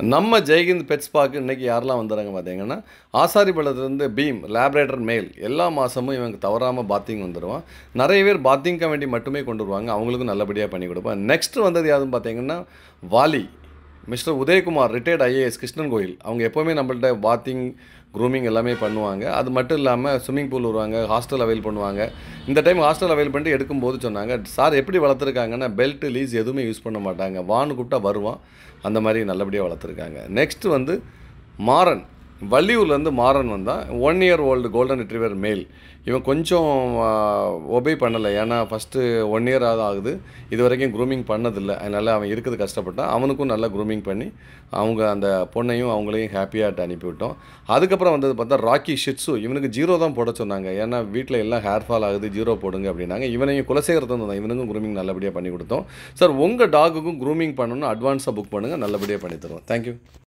நம்ம ஜெய்ஹிந்த் பெட் ஸ்பாக்கு இன்றைக்கி யாரெல்லாம் வந்துடுறாங்க பார்த்தீங்கன்னா, ஆசாரிப்பள்ளத்துலேருந்து பீம் லேப்ரேட்டர் மேல் எல்லா மாதமும் இவங்க தவறாமல் பாத்திங் வந்துடுவான். நிறைய பேர் பாத்திங்காக வேண்டி மட்டுமே கொண்டு வருவாங்க. அவங்களுக்கும் நல்லபடியாக பண்ணி கொடுப்பேன். நெக்ஸ்ட்டு வந்தது யாருன்னு பார்த்தீங்கன்னா, வாலி mister Udayakumar retired IAS Krishnan Koil. அவங்க எப்போவுமே நம்மள்ட்ட பாத்திங் க்ரூமிங் எல்லாமே பண்ணுவாங்க. அது மட்டும் இல்லாமல் ஸ்விம்மிங் பூல் வருவாங்க, ஹாஸ்டல் அவைல் பண்ணுவாங்க. இந்த டைம் ஹாஸ்டல் அவைல் பண்ணிட்டு எடுக்கும்போது சொன்னாங்க, சார் எப்படி வளர்த்துருக்காங்கன்னா பெல்ட் லீஸ் எதுவுமே யூஸ் பண்ண மாட்டாங்க, வான்னு கூப்பிட்டா வருவான். அந்த மாதிரி நல்லபடியாக வளர்த்துருக்காங்க. நெக்ஸ்ட்டு வந்து மாறன் வள்ளியூர்லேருந்து மாறன் வந்தால் 1 year old கோல்டன் ரிட்ரீவர் மேல். இவன் கொஞ்சம் ஒபே பண்ணலை. ஏன்னா ஃபஸ்ட்டு 1 year ஆகுது, இது வரைக்கும் க்ரூமிங் பண்ணதில்லை. அதனால் அவன் இருக்கிறது கஷ்டப்பட்டான். அவனுக்கும் நல்லா க்ரூமிங் பண்ணி அவங்க அந்த பொண்ணையும் அவங்களையும் ஹாப்பியாக அனுப்பிவிட்டோம். அதுக்கப்புறம் வந்தது பார்த்தா ராக்கி ஷிட்ஸு. இவனுக்கு 0 தான் போட சொன்னாங்க. ஏன்னா வீட்டில் எல்லாம் ஹேர் ஃபால் ஆகுது, 0 போடுங்க அப்படின்னாங்க. இவனையும் குலசேகரத்தை தான் இவனுக்கும் க்ரூமிங் நல்லபடியாக பண்ணி கொடுத்தோம். சார் உங்கள் டாகுக்கும் க்ரூமிங் பண்ணணும்னு அட்வான்ஸாக புக் பண்ணுங்கள், நல்லபடியாக பண்ணி தருவோம். தேங்க்யூ.